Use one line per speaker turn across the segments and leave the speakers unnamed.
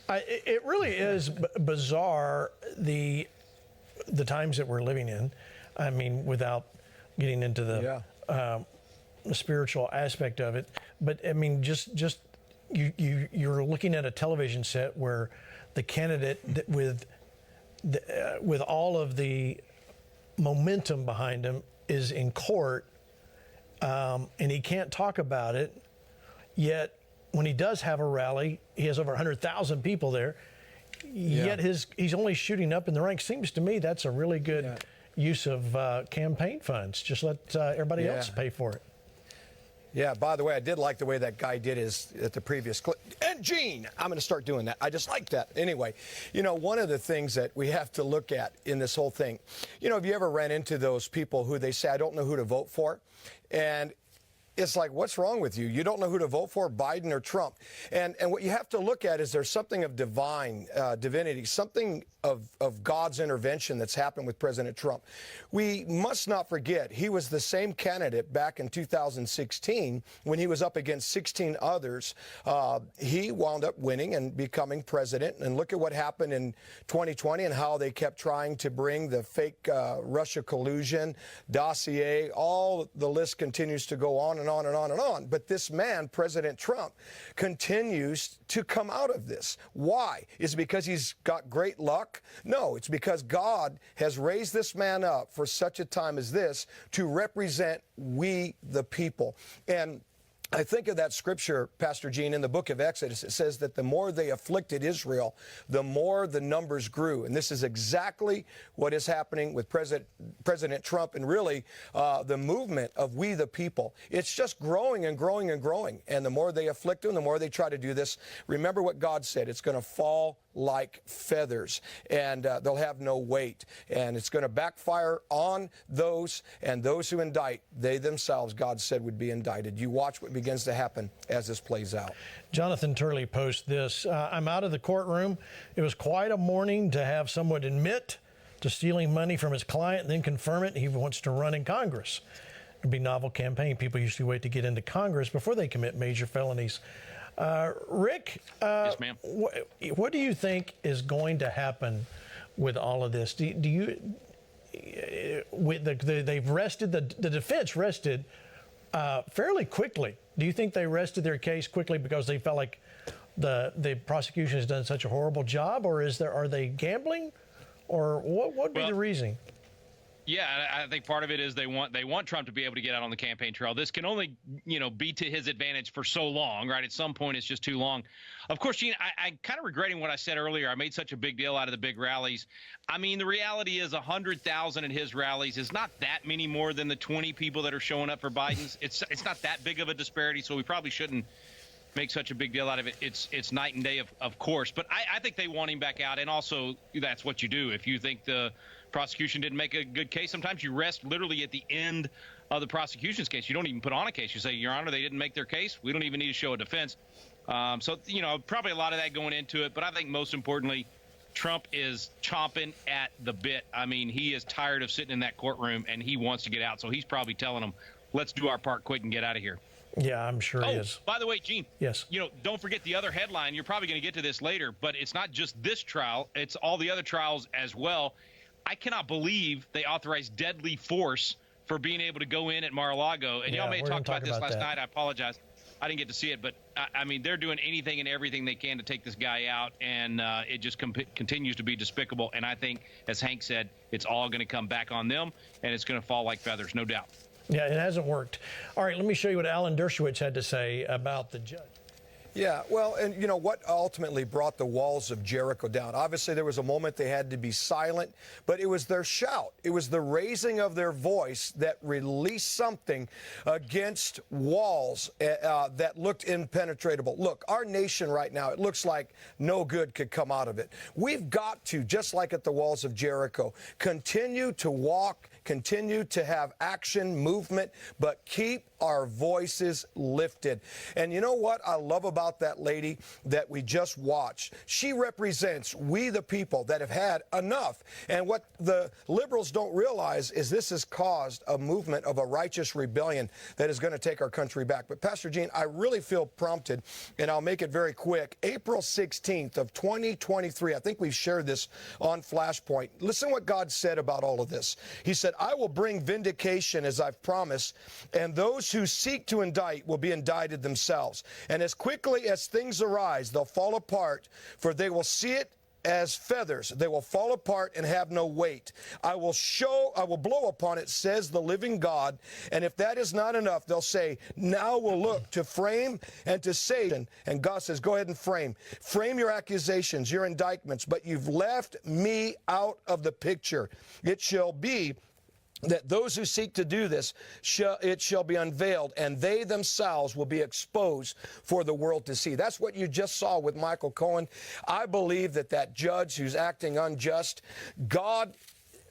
It really is bizarre, the times that we're living in. I mean, without getting into the spiritual aspect of it, but I mean, just you're looking at a television set where the candidate with all of the momentum behind him is in court, and he can't talk about it. Yet when he does have a rally, he has over 100,000 people there. Yet he's only shooting up in the ranks. Seems to me that's a really good use of campaign funds. Just let everybody else pay for it.
Yeah, by the way, I did like the way that guy did his at the previous clip. And Gene, I'm going to start doing that. I just like that. Anyway, you know, one of the things that we have to look at in this whole thing, you know, have you ever ran into those people who they say, I don't know who to vote for? And it's like, what's wrong with you? You don't know who to vote for, Biden or Trump. And what you have to look at is there's something of divinity, something of God's intervention that's happened with President Trump. We must not forget he was the same candidate back in 2016 when he was up against 16 others. He wound up winning and becoming president. And look at what happened in 2020 and how they kept trying to bring the fake Russia collusion dossier. All the list continues to go on and on and on and on. But this man, President Trump, continues to come out of this. Why? Is it because he's got great luck? No, it's because God has raised this man up for such a time as this to represent we the people. And I think of that scripture, Pastor Gene, in the book of Exodus. It says that the more they afflicted Israel, the more the numbers grew. And this is exactly what is happening with President Trump and really the movement of we the people. It's just growing and growing and growing. And the more they afflict him, the more they try to do this. Remember what God said. It's going to fall like feathers, and they'll have no weight. And it's going to backfire on those, and those who indict, they themselves, God said, would be indicted. You watch what begins to happen as this plays out.
Jonathan Turley posts this. I'm out of the courtroom. It was quite a morning to have someone admit to stealing money from his client and then confirm it. He wants to run in Congress. It'd be a novel campaign. People usually wait to get into Congress before they commit major felonies. Rick,
yes, ma'am.
What do you think is going to happen with all of this? They've rested, the defense rested fairly quickly. Do you think they rested their case quickly because they felt like the prosecution has done such a horrible job, or are they gambling, or what would be the reasoning?
Yeah, I think part of it is they want Trump to be able to get out on the campaign trail. This can only, be to his advantage for so long, right? At some point, it's just too long. Of course, Gene, I kind of regretting what I said earlier. I made such a big deal out of the big rallies. I mean, the reality is 100,000 at his rallies is not that many more than the 20 people that are showing up for Biden's. It's not that big of a disparity, so we probably shouldn't make such a big deal out of it. It's night and day, of course. But I think they want him back out, and also that's what you do. If you think the prosecution didn't make a good case, sometimes you rest literally at the end of the prosecution's case. You don't even put on a case. You say, Your Honor, they didn't make their case. We don't even need to show a defense. So, probably a lot of that going into it. But I think most importantly, Trump is chomping at the bit. I mean, he is tired of sitting in that courtroom, and he wants to get out. So he's probably telling them, let's do our part quick and get out of here.
Yeah, I'm sure he is.
By the way, Gene.
Yes.
Don't forget the other headline. You're probably going to get to this later, but it's not just this trial. It's all the other trials as well. I cannot believe they authorized deadly force for being able to go in at Mar-a-Lago. And y'all may have talked about this last night. I apologize. I didn't get to see it. But, I mean, they're doing anything and everything they can to take this guy out. And it just continues to be despicable. And I think, as Hank said, it's all going to come back on them. And it's going to fall like feathers, no doubt.
Yeah, it hasn't worked. All right, let me show you what Alan Dershowitz had to say about the judge.
Yeah, well, and what ultimately brought the walls of Jericho down? Obviously, there was a moment they had to be silent, but it was their shout. It was the raising of their voice that released something against walls that looked impenetrable. Look, our nation right now, it looks like no good could come out of it. We've got to, just like at the walls of Jericho, continue to walk, continue to have action, movement, but keep our voices lifted. And you know what I love about that lady that we just watched? She represents we the people that have had enough. And what the liberals don't realize is this has caused a movement of a righteous rebellion that is going to take our country back. But Pastor Gene, I really feel prompted, and I'll make it very quick. April 16th of 2023, I think we've shared this on Flashpoint. Listen what God said about all of this. He said, I will bring vindication as I've promised, and those who seek to indict will be indicted themselves. And as quickly as things arise, they'll fall apart, for they will see it as feathers. They will fall apart and have no weight. I will blow upon it, says the living God. And if that is not enough, they'll say, now we'll look to frame and to say. And God says, go ahead and frame. Frame your accusations, your indictments, but you've left me out of the picture. It shall be that those who seek to do this, it shall be unveiled, and they themselves will be exposed for the world to see. That's what you just saw with Michael Cohen. I believe that that judge who's acting unjust, God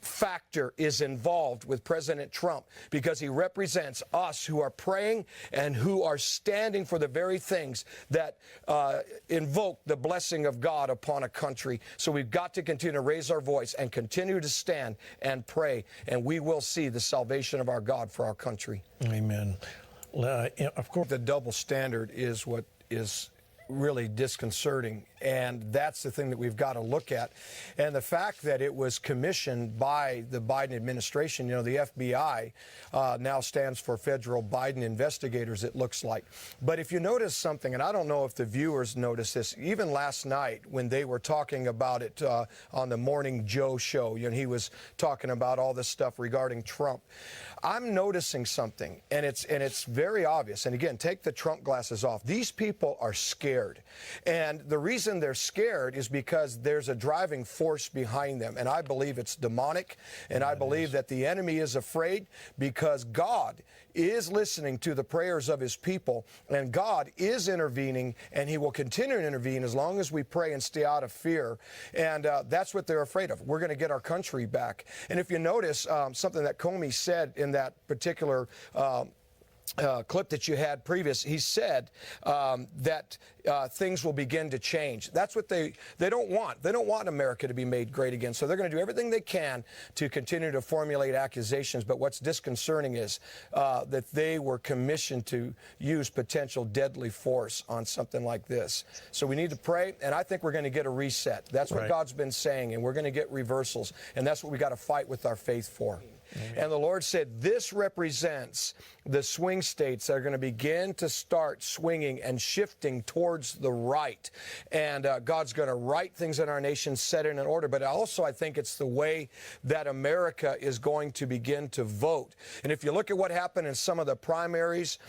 factor is involved with President Trump because he represents us who are praying and who are standing for the very things that invoke the blessing of God upon a country. So we've got to continue to raise our voice and continue to stand and pray, and we will see the salvation of our God for our country.
Amen. Of course,
the double standard is what is really disconcerting, and that's the thing that we've got to look at. And the fact that it was commissioned by the Biden administration, you know, the FBI now stands for Federal Biden Investigators, it looks like. But if you notice something, and I don't know if the viewers noticed this, even last night when they were talking about it on the Morning Joe show, you know, he was talking about all this stuff regarding Trump. I'm noticing something, and it's very obvious. And again, take the Trump glasses off. These people are scared. And the reason they're scared is because there's a driving force behind them. And I believe it's demonic. And I believe that the enemy is afraid because God is listening to the prayers of his people. And God is intervening, and he will continue to intervene as long as we pray and stay out of fear. And that's what they're afraid of. We're going to get our country back. And if you notice something that Comey said in that particular clip that you had previous, he said that things will begin to change. That's what they don't want. They don't want America to be made great again. So they're going to do everything they can to continue to formulate accusations. But what's disconcerting is that they were commissioned to use potential deadly force on something like this. So we need to pray, and I think we're going to get a reset. That's what God's been saying, and we're going to get reversals. And that's what we got to fight with our faith for. Amen. And the Lord said, this represents the swing states that are going to begin to start swinging and shifting towards the right. And God's going to right things in our nation, set it in order. But also, I think it's the way that America is going to begin to vote. And if you look at what happened in some of the primaries,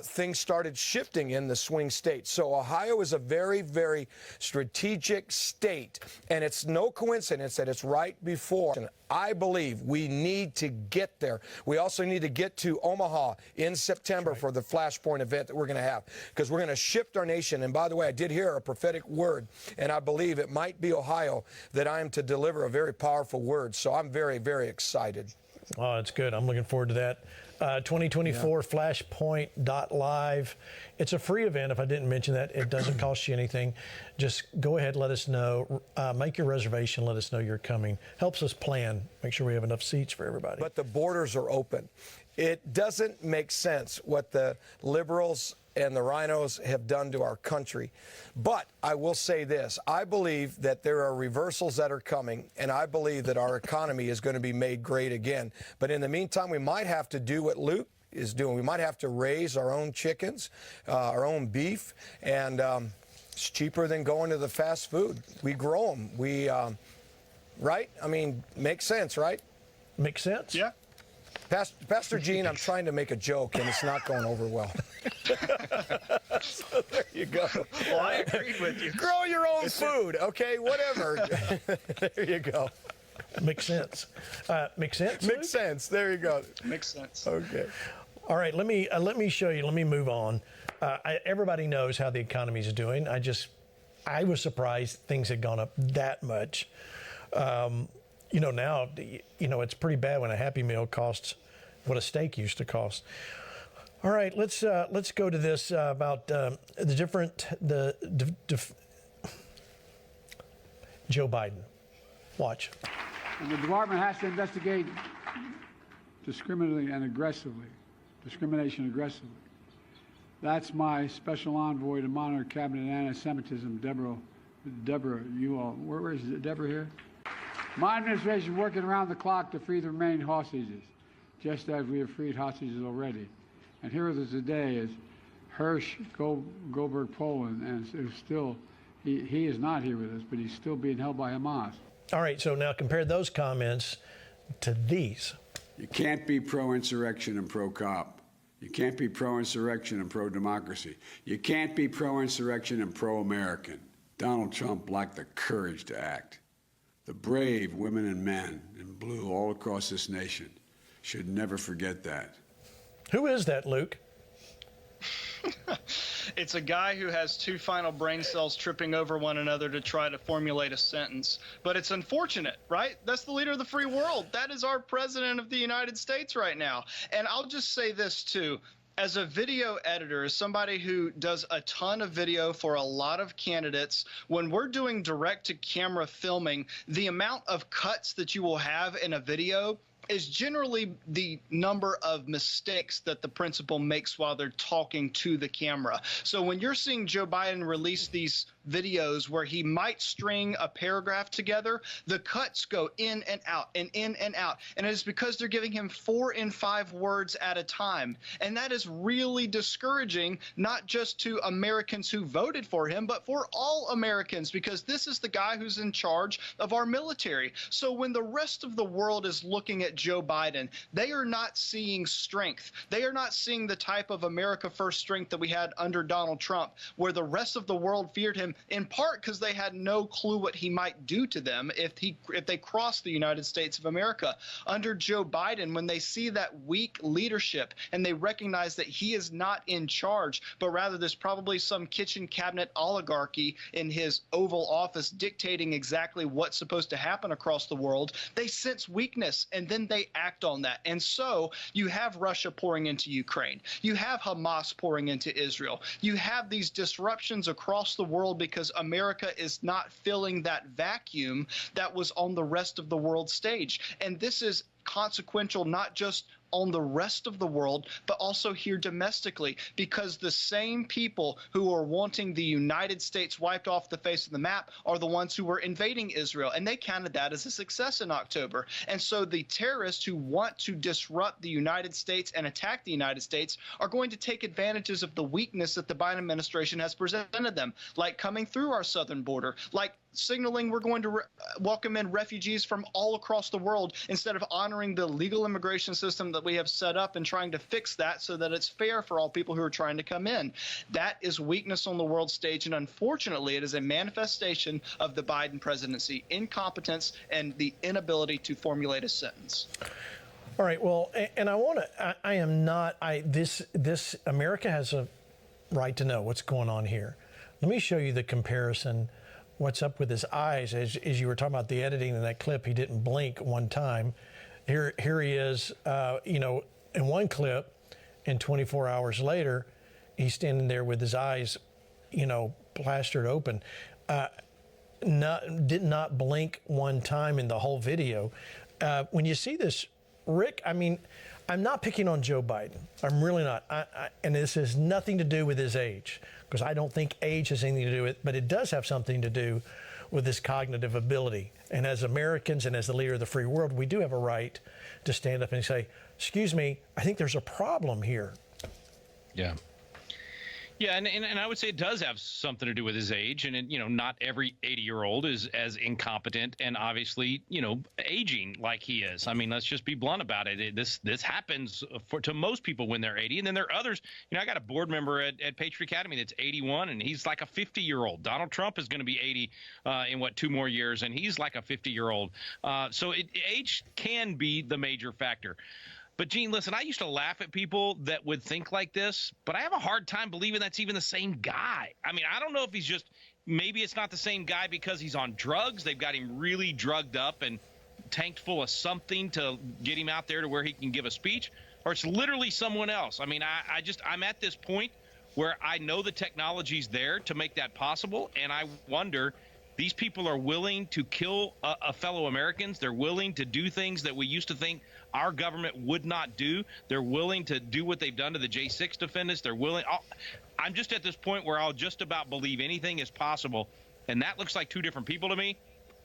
things started shifting in the swing states. So Ohio is a very, very strategic state. And it's no coincidence that it's right before. And I believe we need to get there. We also need to get to Omaha in September for the Flashpoint event that we're going to have, because we're going to shift our nation. And by the way, I did hear a prophetic word, and I believe it might be Ohio that I am to deliver a very powerful word. So I'm very, very excited.
Oh, that's good. I'm looking forward to that. 2024 flashpoint.live. It's a free event. If I didn't mention that, it doesn't cost you anything. Just go ahead, let us know. Make your reservation. Let us know you're coming. Helps us plan. Make sure we have enough seats for everybody.
But the borders are open. It doesn't make sense what the liberals and the rhinos have done to our country. But I will say this. I believe that there are reversals that are coming, and I believe that our economy is going to be made great again. But in the meantime, we might have to do what Luke is doing. We might have to raise our own chickens, our own beef, and it's cheaper than going to the fast food. We grow them. Right? I mean, makes sense, right?
Makes sense?
Yeah.
Pastor Gene, I'm trying to make a joke, and it's not going over well. So there you go.
Well, I agreed with you.
Grow your own food, okay? Whatever. There you go.
Makes sense. Makes sense?
Makes sense. There you go.
Makes sense.
Okay.
All right, let me show you. Let me move on. Everybody knows how the economy is doing. I was surprised things had gone up that much. now, it's pretty bad when a Happy Meal costs what a steak used to cost. All right, let's go to this about Joe Biden. Watch.
And the department has to investigate discrimination aggressively. That's my special envoy to monitor cabinet anti-Semitism, Deborah. You all, where is Deborah here? My administration working around the clock to free the remaining hostages, just as we have freed hostages already. And here with us today is Hirsch Goldberg Poland, and it's still, he is not here with us, but he's still being held by Hamas.
All right, so now compare those comments to these.
You can't be pro-insurrection and pro-cop. You can't be pro-insurrection and pro-democracy. You can't be pro-insurrection and pro-American. Donald Trump lacked the courage to act. The brave women and men in blue all across this nation should never forget that.
Who is that, Luke?
It's a guy who has two final brain cells tripping over one another to try to formulate a sentence. But it's unfortunate, right? That's the leader of the free world. That is our president of the United States right now. And I'll just say this, too. As a video editor, as somebody who does a ton of video for a lot of candidates, when we're doing direct-to-camera filming, the amount of cuts that you will have in a video is generally the number of mistakes that the principal makes while they're talking to the camera. So when you're seeing Joe Biden release these videos where he might string a paragraph together, the cuts go in and out and in and out. And it is because they're giving him 4 and 5 words at a time. And that is really discouraging, not just to Americans who voted for him, but for all Americans, because this is the guy who's in charge of our military. So when the rest of the world is looking at Joe Biden, they are not seeing strength. They are not seeing the type of America First strength that we had under Donald Trump, where the rest of the world feared him, in part because they had no clue what he might do to them if they crossed the United States of America. Under Joe Biden, when they see that weak leadership and they recognize that he is not in charge, but rather there's probably some kitchen cabinet oligarchy in his Oval Office dictating exactly what's supposed to happen across the world, they sense weakness, and then they act on that. And so you have Russia pouring into Ukraine. You have Hamas pouring into Israel. You have these disruptions across the world because America is not filling that vacuum that was on the rest of the world stage. And this is consequential not just on the rest of the world, but also here domestically, because the same people who are wanting the United States wiped off the face of the map are the ones who were invading Israel, and they counted that as a success in October. And so the terrorists who want to disrupt the United States and attack the United States are going to take advantages of the weakness that the Biden administration has presented them, like coming through our southern border, like signaling we're going to welcome in refugees from all across the world instead of honoring the legal immigration system that we have set up and trying to fix that so that it's fair for all people who are trying to come in. That is weakness on the world stage, and unfortunately it is a manifestation of the Biden presidency, incompetence and the inability to formulate a sentence.
All right, well, and this America has a right to know what's going on here. Let me show you the comparison. What's up with his eyes? As you were talking about the editing in that clip, he didn't blink one time. Here he is, in one clip, and 24 hours later, he's standing there with his eyes, plastered open. Did not blink one time in the whole video. When you see this, Rick, I'm not picking on Joe Biden. I'm really not. And this has nothing to do with his age, because I don't think age has anything to do with it, but it does have something to do with his cognitive ability. And as Americans and as the leader of the free world, we do have a right to stand up and say, excuse me, I think there's a problem here.
Yeah. Yeah, and I would say it does have something to do with his age, and not every 80-year-old is as incompetent and obviously aging like he is. Let's just be blunt about it. This happens to most people when they're 80, and then there are others. I got a board member at Patriot Academy that's 81, and he's like a 50-year-old. Donald Trump is going to be 80 in 2 more years, and he's like a 50-year-old. So age can be the major factor. But, Gene, listen, I used to laugh at people that would think like this, but I have a hard time believing that's even the same guy. I don't know if maybe it's not the same guy because he's on drugs. They've got him really drugged up and tanked full of something to get him out there to where he can give a speech, or it's literally someone else. I mean, I'm at this point where I know the technology's there to make that possible, and I wonder, these people are willing to kill a fellow Americans. They're willing to do things that we used to think our government would not do. They're willing to do what they've done to the J6 defendants. They're willing. I'm just at this point where I'll just about believe anything is possible, and that looks like two different people to me.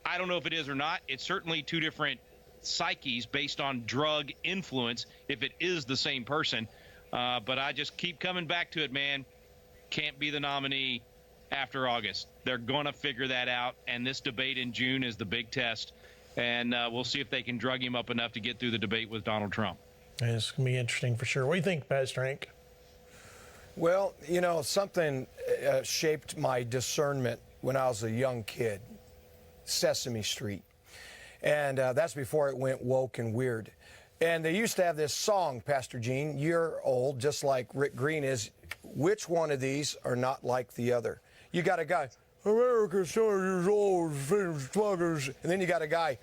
I don't know if it is or not. It's certainly two different psyches based on drug influence, if it is the same person. But I just keep coming back to it, man. Can't be the nominee after August. They're going to figure that out, and this debate in June is the big test, and we'll see if they can drug him up enough to get through the debate with Donald Trump.
It's going to be interesting for sure. What do you think, Pastor Hank?
Well, you know, something shaped my discernment when I was a young kid, Sesame Street. And that's before it went woke and weird. And they used to have this song, Pastor Gene, you're old, just like Rick Green is. Which one of these are not like the other? You got a guy, America's 200 years old, sluggers. And then you got a guy,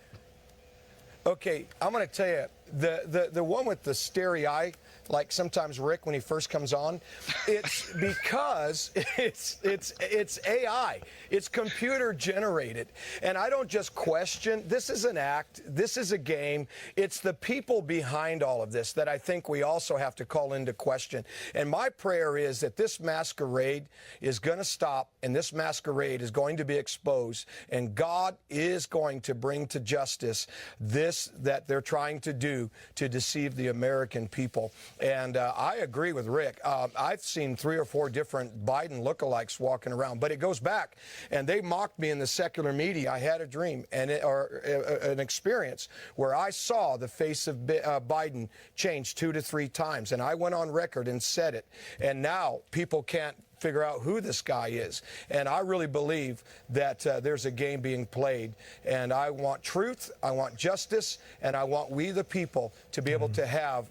okay, I'm going to tell you, the one with the starry eye, like sometimes Rick when he first comes on, it's because it's AI. It's computer generated. And I don't just question, this is an act, this is a game. It's the people behind all of this that I think we also have to call into question. And my prayer is that this masquerade is going to stop, and this masquerade is going to be exposed, and God is going to bring to justice this that they're trying to do to deceive the American people. And I agree with Rick. I've seen 3 or 4 different Biden lookalikes walking around, but it goes back. And they mocked me in the secular media. I had a dream or an experience where I saw the face of Biden change 2 to 3 times. And I went on record and said it. And now people can't figure out who this guy is. And I really believe that there's a game being played. And I want truth, I want justice, and I want we the people to be able to have